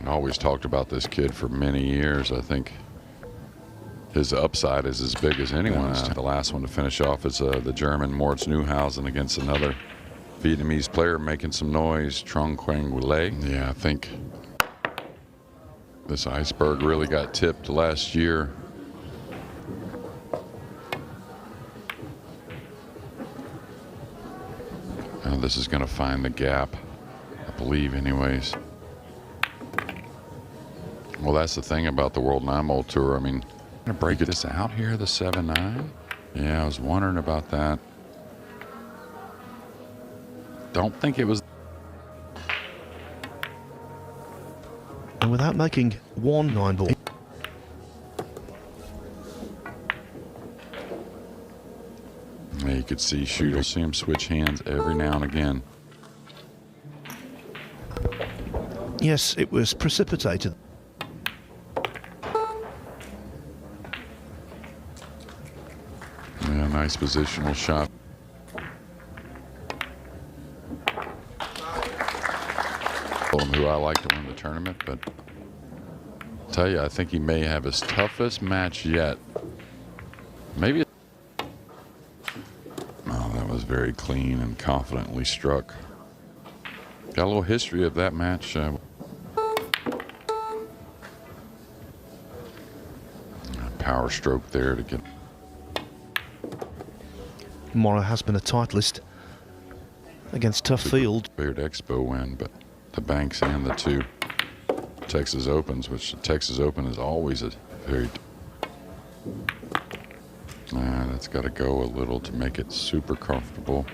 I always talked about this kid for many years. I think his upside is as big as anyone's. The last one to finish off is the German Moritz Neuhausen against another Vietnamese player making some noise, Trong Quang Wille. Yeah, I think this iceberg really got tipped last year. Now this is going to find the gap, I believe, anyways. Well, that's the thing about the World 9-Hole Tour. I mean, going to break this out here, the 7-9? Yeah, I was wondering about that. Don't think it was. And without making one 9-ball. Yeah, you could see You'll see him switch hands every now and again. Yes, it was precipitated. Yeah, nice positional shot. Who I like to win the tournament, but I'll tell you, I think he may have his toughest match yet. Maybe. Oh, that was very clean and confidently struck. Got a little history of that match. Power stroke there to get. Morra has been a titleist against tough field. Beard Expo win, but the Banks and the two Texas Opens, which the Texas Open is always a very. That's got to go a little to make it super comfortable.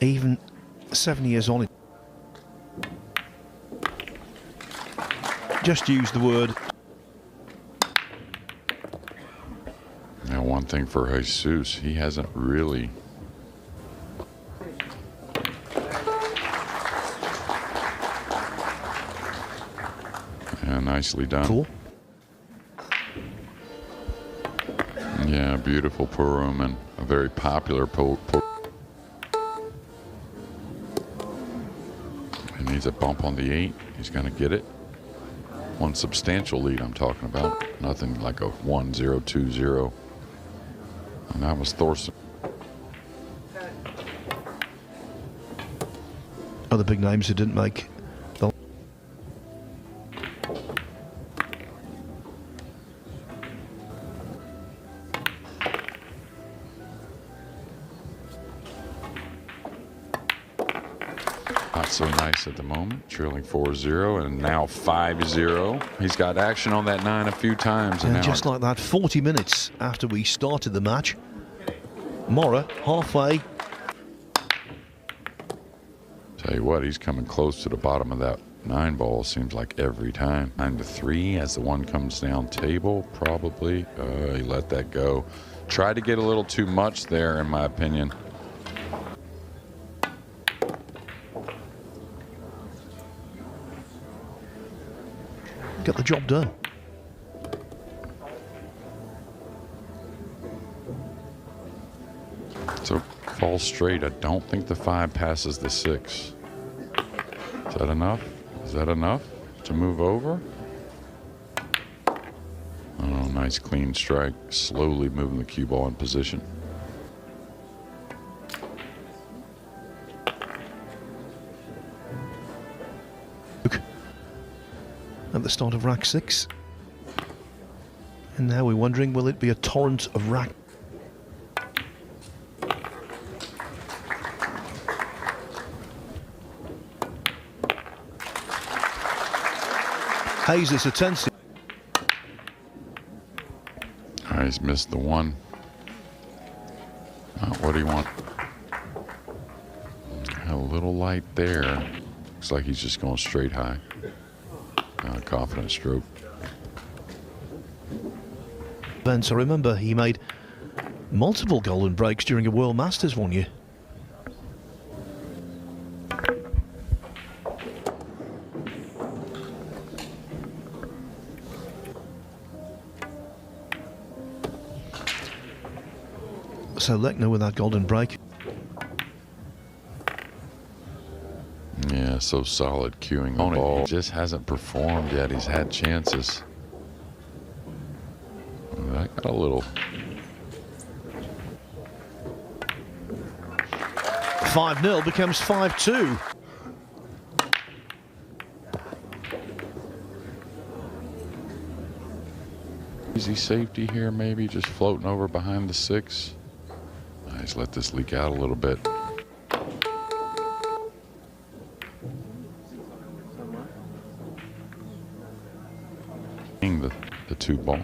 Even 7 years on, just use the word. Now, one thing for Jesus, he hasn't really. Yeah, nicely done. Cool. Yeah, beautiful pool room and a very popular pool. He needs a bump on the 8. He's going to get it. One substantial lead I'm talking about. Nothing like a 1-0-2-0. And that was Thorson. Other big names who didn't make the. Not so nice at the moment, trailing 4-0 and now 5-0. He's got action on that 9 a few times. And now just like that, 40 minutes after we started the match, Morra halfway. Tell you what, he's coming close to the bottom of that 9 ball, seems like every time. 9-3 as the one comes down table, probably. He let that go. Tried to get a little too much there, in my opinion. Got the job done. So fall straight. I don't think the 5 passes the 6. Is that enough? Is that enough to move over? Oh, nice clean strike. Slowly moving the cue ball in position. At the start of rack 6. And now we're wondering, will it be a torrent of rack? Jesus Atencio. He's missed the 1. What do you want? A little light there. Looks like he's just going straight high. Confident stroke. Vince, I remember he made multiple golden breaks during a World Masters one year. So Lechner with that golden break. Yeah, so solid cueing the ball. He just hasn't performed yet. He's had chances. That got a little. 5-0 becomes 5-2. Easy safety here, maybe just floating over behind the 6. Nice, let this leak out a little bit. The 2 ball.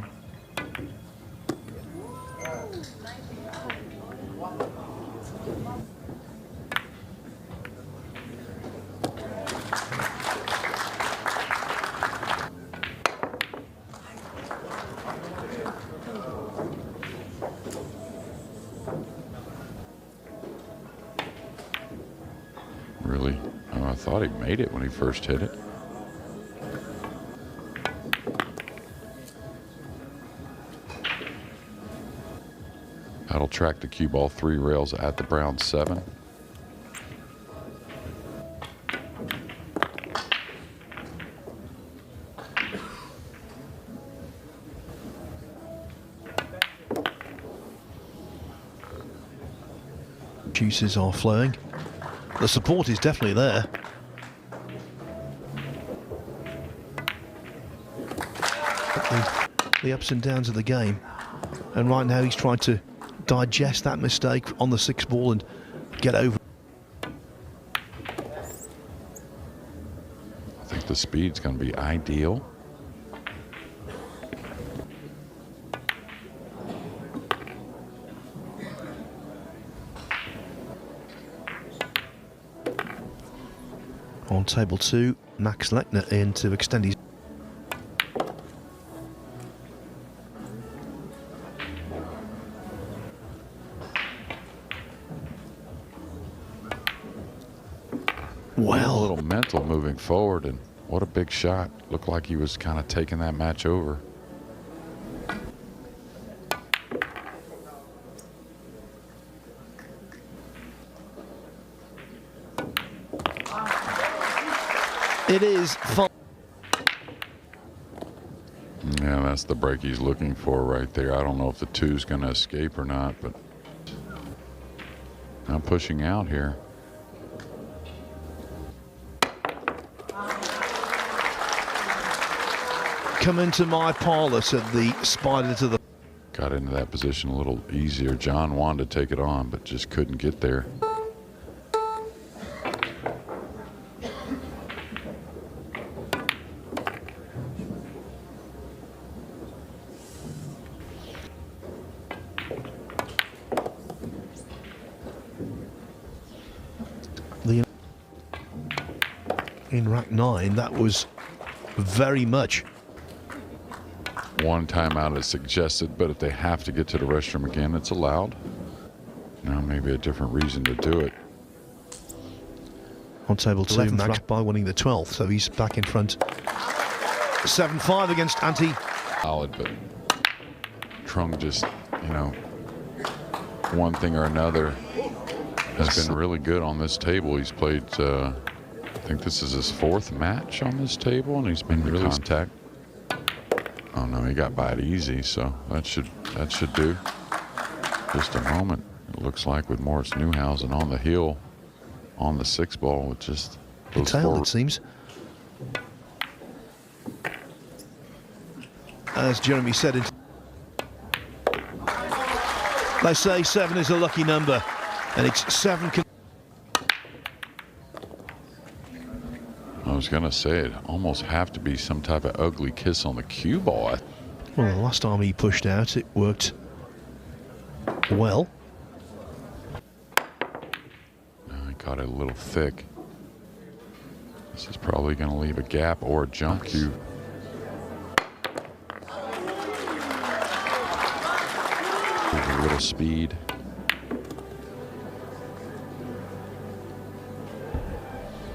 Really? Oh, I thought he made it when he first hit it. That'll track the cue ball 3 rails at the brown 7. Juices are flowing. The support is definitely there. The ups and downs of the game. And right now he's trying to digest that mistake on the 6 ball and get over. I think the speed's going to be ideal. On table 2, Max Lechner in to extend his. Well, a little mental moving forward, and what a big shot. Looked like he was kind of taking that match over. It is fun. Yeah, that's the break he's looking for right there. I don't know if the 2's going to escape or not, but I'm pushing out here. Come into my parlour, said the spider to the. Got into that position a little easier. John wanted to take it on, but just couldn't get there. In rack 9, that was very much. One timeout is suggested, but if they have to get to the restroom again, it's allowed. Now maybe a different reason to do it. On table 2, Max by winning the 12th, so he's back in front. 7-5 against Ante. Solid, but Trung just, you know, one thing or another has been really good on this table. He's played, I think this is his 4th match on this table, and he's been really contact. Oh no, he got by it easy, so that should do. Just a moment, it looks like, with Moritz Neuhausen on the heel on the 6 ball with just those tail, it seems. As Jeremy said, they say 7 is a lucky number, and it's 7. I was gonna say it almost have to be some type of ugly kiss on the cue ball. Well, the last time he pushed out, it worked well. I got it a little thick. This is probably gonna leave a gap or a jump cue. With a little speed.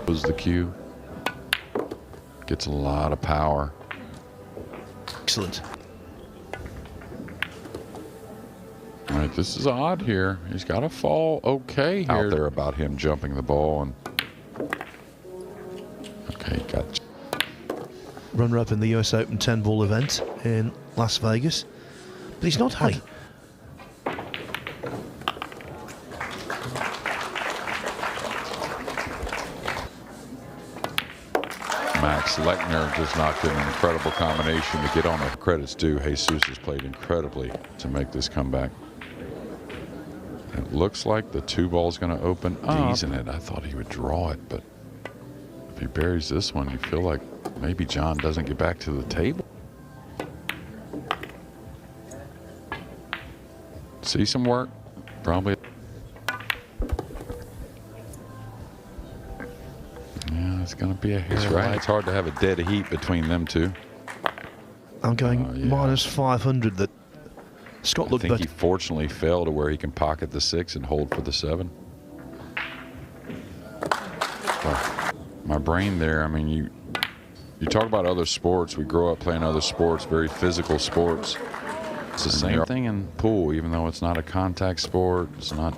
Was the cue. Gets a lot of power. Excellent. All right, this is odd here. He's got to fall okay here. Out there about him jumping the ball. And okay, got runner-up in the US Open 10-ball event in Las Vegas. But he's not had... Max Lechner just knocked in an incredible combination to get on the credits due. Jesus has played incredibly to make this comeback. It looks like the 2-ball's going to open up. Teasing it. I thought he would draw it, but if he buries this one, you feel like maybe John doesn't get back to the table. See some work? Probably. Yeah, it's going to be a hair. Right. It's hard to have a dead heat between them two. I'm going minus 500 that Scott looked better. I think he fortunately fell to where he can pocket the 6 and hold for the 7. My brain there, I mean, you talk about other sports. We grow up playing other sports, very physical sports. It's the same thing in pool, even though it's not a contact sport. It's not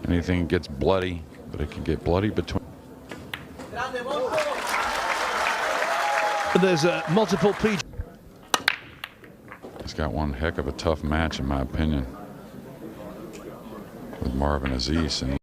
anything that gets bloody, but it can get bloody between. There's a multiple PG. He's got one heck of a tough match, in my opinion, with Marvin Aziz. And